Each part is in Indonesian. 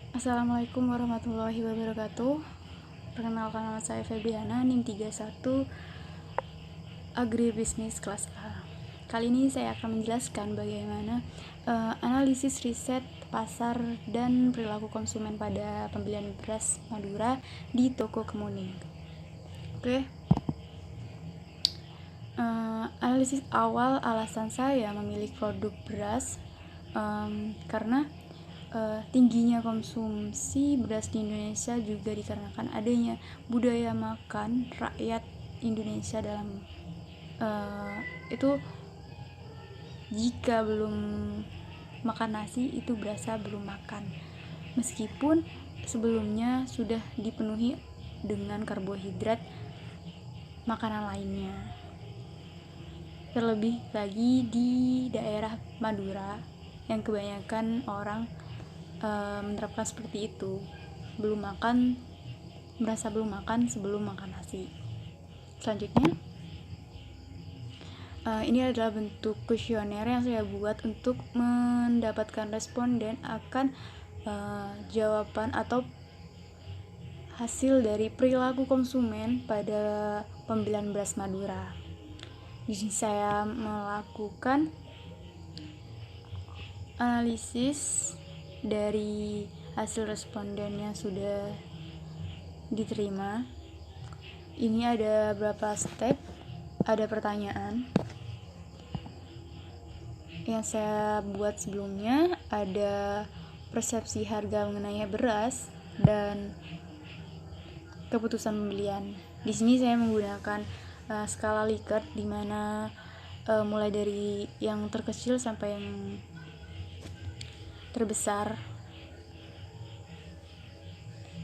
Assalamualaikum warahmatullahi wabarakatuh. Perkenalkan, nama saya Febriana, NIM 31 Agribisnis kelas A. Kali ini saya akan menjelaskan bagaimana analisis riset pasar dan perilaku konsumen pada pembelian beras Madura di toko Kemuning. Oke. Analisis awal alasan saya memilih produk beras karena tingginya konsumsi beras di Indonesia juga dikarenakan adanya budaya makan rakyat Indonesia dalam itu jika belum makan nasi itu berasa belum makan, meskipun sebelumnya sudah dipenuhi dengan karbohidrat makanan lainnya. Terlebih lagi di daerah Madura yang kebanyakan orang menerapkan seperti itu, merasa belum makan sebelum makan nasi. Selanjutnya, ini adalah bentuk kuesioner yang saya buat untuk mendapatkan respon dan akan jawaban atau hasil dari perilaku konsumen pada pembelian beras Madura. Di sini saya melakukan analisis dari hasil responden yang sudah diterima. Ini ada beberapa step, ada pertanyaan yang saya buat sebelumnya, ada persepsi harga mengenai beras dan keputusan pembelian. Di sini saya menggunakan skala Likert, di mana mulai dari yang terkecil sampai yang terbesar,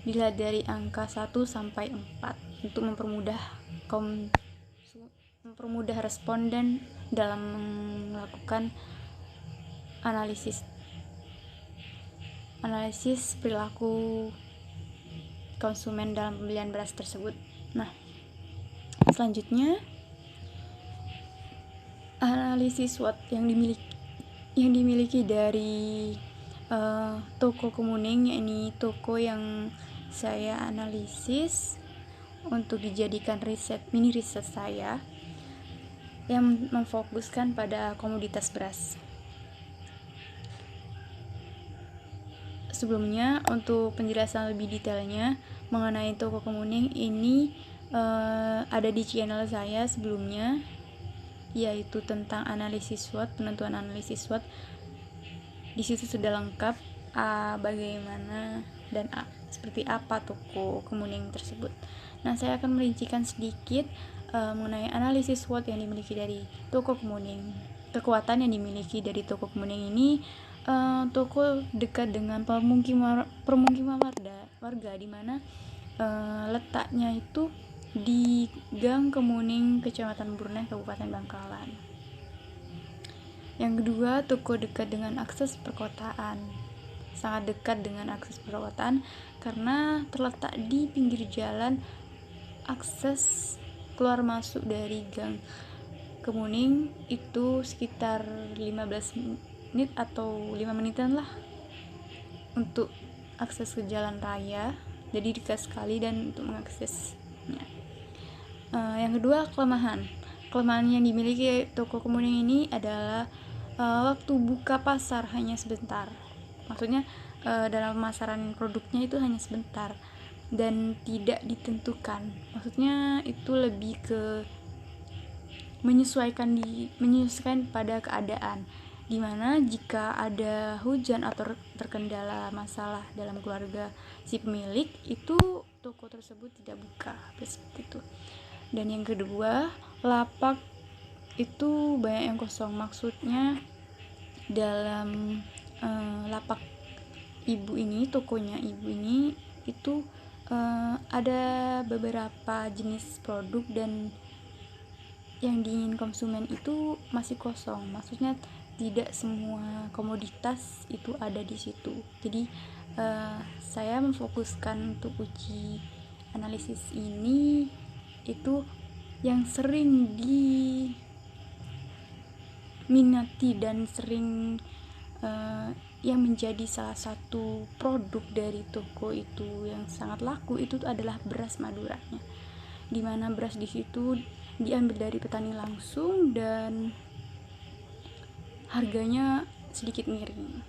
dilihat dari angka 1 sampai 4 untuk mempermudah responden dalam melakukan analisis perilaku konsumen dalam pembelian beras tersebut. Nah, selanjutnya analisis SWOT yang dimiliki dari toko Kemuning, yakni toko yang saya analisis untuk dijadikan mini riset saya yang memfokuskan pada komoditas beras. Sebelumnya, untuk penjelasan lebih detailnya mengenai toko Kemuning ini ada di channel saya sebelumnya, yaitu tentang analisis SWOT, penentuan analisis SWOT. Di situ sudah lengkap bagaimana dan seperti apa toko Kemuning tersebut. Nah, saya akan merincikan sedikit mengenai analisis SWOT yang dimiliki dari toko Kemuning. Kekuatan yang dimiliki dari toko Kemuning ini, toko dekat dengan permukiman warga, di mana letaknya itu di Gang Kemuning, Kecamatan Burneh, Kabupaten Bangkalan. Yang kedua, toko dekat dengan akses perkotaan. Sangat dekat dengan akses perkotaan karena terletak di pinggir jalan. Akses keluar masuk dari Gang Kemuning itu sekitar 15 menit atau 5 menitan lah untuk akses ke jalan raya, jadi dekat sekali dan untuk mengaksesnya. Yang kedua, kelemahan yang dimiliki toko Kemuning ini adalah waktu buka pasar hanya sebentar. Maksudnya dalam pemasaran produknya itu hanya sebentar dan tidak ditentukan. Maksudnya itu lebih ke menyesuaikan pada keadaan, dimana jika ada hujan atau terkendala masalah dalam keluarga si pemilik, itu toko tersebut tidak buka, seperti itu. Dan yang kedua, lapak itu banyak yang kosong. Maksudnya dalam lapak ibu ini, tokonya ibu ini itu ada beberapa jenis produk dan yang diingin konsumen itu masih kosong. Maksudnya tidak semua komoditas itu ada di situ. Jadi saya memfokuskan untuk uji analisis ini itu yang sering diminati dan sering yang menjadi salah satu produk dari toko itu yang sangat laku itu adalah beras Maduranya, dimana beras di situ diambil dari petani langsung dan harganya sedikit miring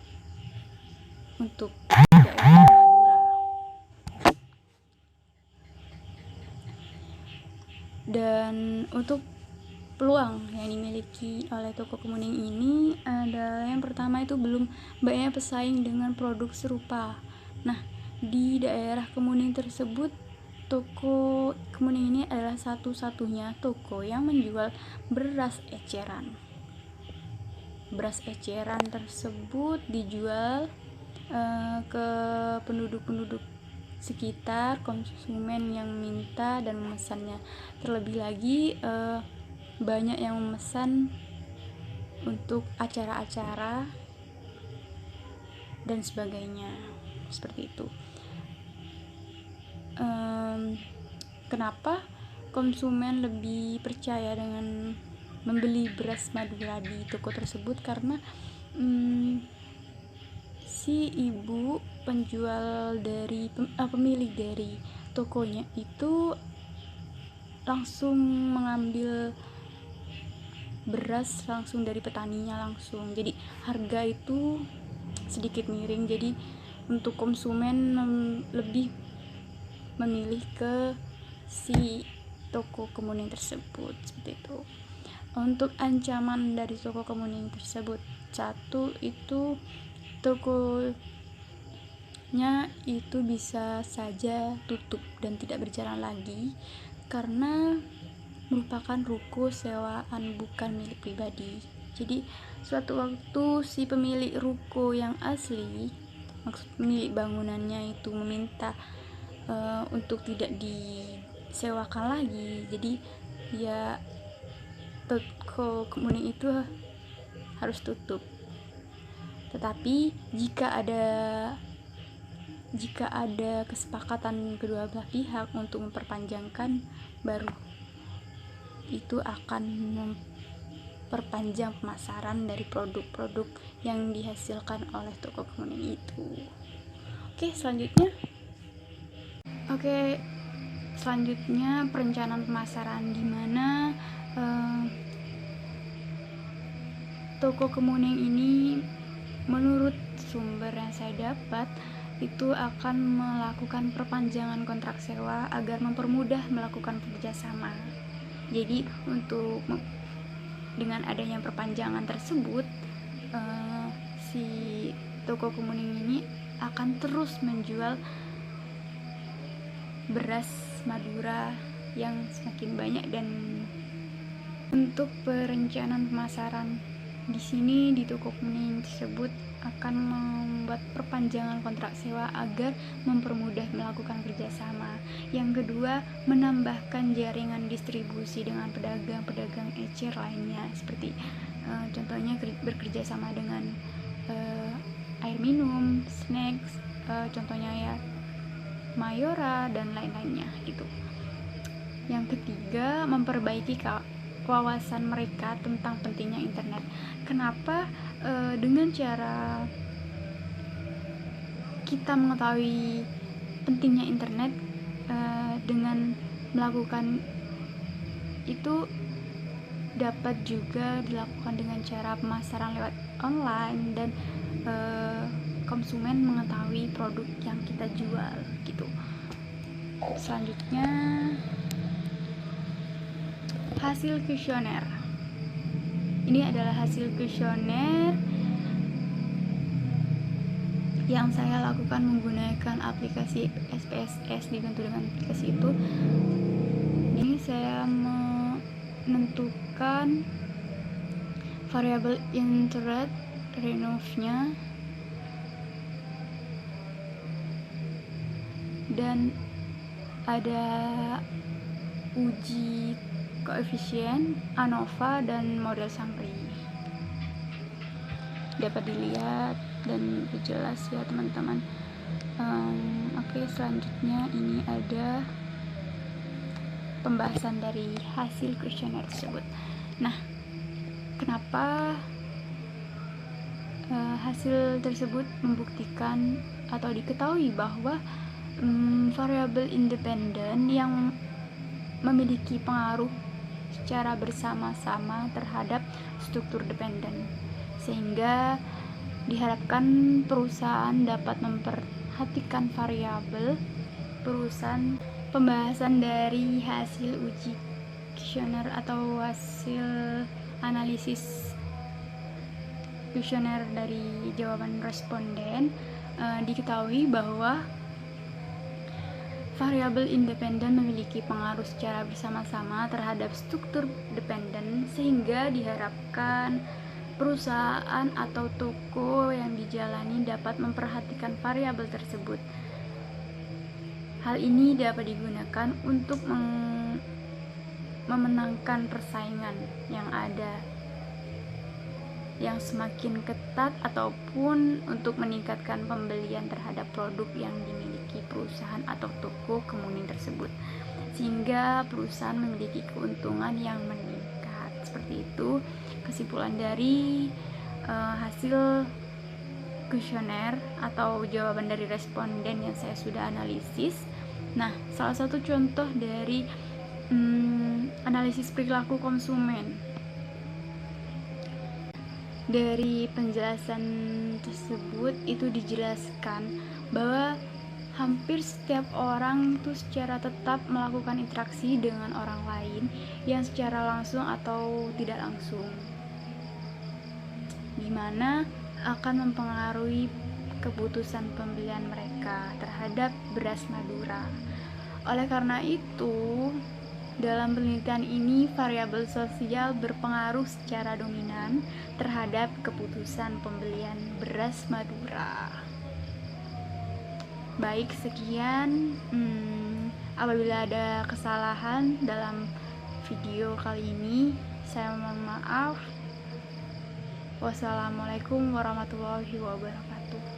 untuk daerah Madura. Dan untuk peluang yang dimiliki oleh toko Kemuning ini adalah yang pertama itu belum banyak pesaing dengan produk serupa. Nah, di daerah Kemuning tersebut toko Kemuning ini adalah satu-satunya toko yang menjual beras eceran. Beras eceran tersebut dijual ke penduduk-penduduk sekitar, konsumen yang minta dan memesannya. Terlebih lagi banyak yang memesan untuk acara-acara dan sebagainya, seperti itu. Kenapa konsumen lebih percaya dengan membeli beras Madura di toko tersebut? Karena si ibu penjual dari pemilik dari tokonya itu langsung mengambil beras langsung dari petaninya langsung, jadi harga itu sedikit miring, jadi untuk konsumen lebih memilih ke si toko Kemuning tersebut, seperti itu. Untuk ancaman dari toko Kemuning tersebut, satu itu tokonya itu bisa saja tutup dan tidak berjalan lagi karena merupakan ruko sewaan, bukan milik pribadi. Jadi suatu waktu si pemilik ruko yang asli, maksud pemilik bangunannya itu meminta untuk tidak disewakan lagi, jadi ya toko Kemuning itu harus tutup. Tetapi jika ada kesepakatan kedua belah pihak untuk memperpanjangkan, baru itu akan memperpanjang pemasaran dari produk-produk yang dihasilkan oleh toko Kemuning itu. Selanjutnya perencanaan pemasaran, di mana toko Kemuning ini menurut sumber yang saya dapat itu akan melakukan perpanjangan kontrak sewa agar mempermudah melakukan kerjasama. Jadi dengan adanya perpanjangan tersebut, si toko Kemuning ini akan terus menjual beras Madura yang semakin banyak. Dan untuk perencanaan pemasaran di sini di toko Kemuning tersebut akan membuat perpanjangan kontrak sewa agar mempermudah melakukan kerjasama. Yang kedua, menambahkan jaringan distribusi dengan pedagang-pedagang ecer lainnya, seperti contohnya bekerja sama dengan air minum, snacks, contohnya ya Mayora dan lain-lainnya gitu. Yang ketiga, memperbaiki wawasan mereka tentang pentingnya internet. Kenapa? Dengan cara kita mengetahui pentingnya internet, dengan melakukan itu dapat juga dilakukan dengan cara pemasaran lewat online dan konsumen mengetahui produk yang kita jual gitu. Selanjutnya, hasil kuesioner. Ini adalah hasil kuesioner yang saya lakukan menggunakan aplikasi SPSS, dibantu dengan aplikasi itu. Ini saya menentukan variabel interest renov-nya dan ada uji koefisien ANOVA dan model SAMRI. Dapat dilihat dan jelas ya teman-teman. Selanjutnya ini ada pembahasan dari hasil kuesioner tersebut. Nah, kenapa Hasil tersebut membuktikan atau diketahui bahwa variabel independen yang memiliki pengaruh secara bersama-sama terhadap struktur dependen, sehingga diharapkan perusahaan dapat memperhatikan variabel perusahaan. Pembahasan dari hasil uji kuesioner atau hasil analisis kuesioner dari jawaban responden, diketahui bahwa variabel independen memiliki pengaruh secara bersama-sama terhadap struktur dependen, sehingga diharapkan perusahaan atau toko yang dijalani dapat memperhatikan variabel tersebut. Hal ini dapat digunakan untuk memenangkan persaingan yang ada yang semakin ketat ataupun untuk meningkatkan pembelian terhadap produk yang dimiliki perusahaan atau toko kemuning tersebut, sehingga perusahaan memiliki keuntungan yang meningkat. Seperti itu kesimpulan dari hasil kuesioner atau jawaban dari responden yang saya sudah analisis. Nah, salah satu contoh dari analisis perilaku konsumen. Dari penjelasan tersebut itu dijelaskan bahwa hampir setiap orang itu secara tetap melakukan interaksi dengan orang lain yang secara langsung atau tidak langsung, dimana akan mempengaruhi keputusan pembelian mereka terhadap beras Madura. Oleh karena itu, dalam penelitian ini variabel sosial berpengaruh secara dominan terhadap keputusan pembelian beras Madura. Baik, sekian. Apabila ada kesalahan dalam video kali ini, saya mohon maaf. Wassalamualaikum warahmatullahi wabarakatuh.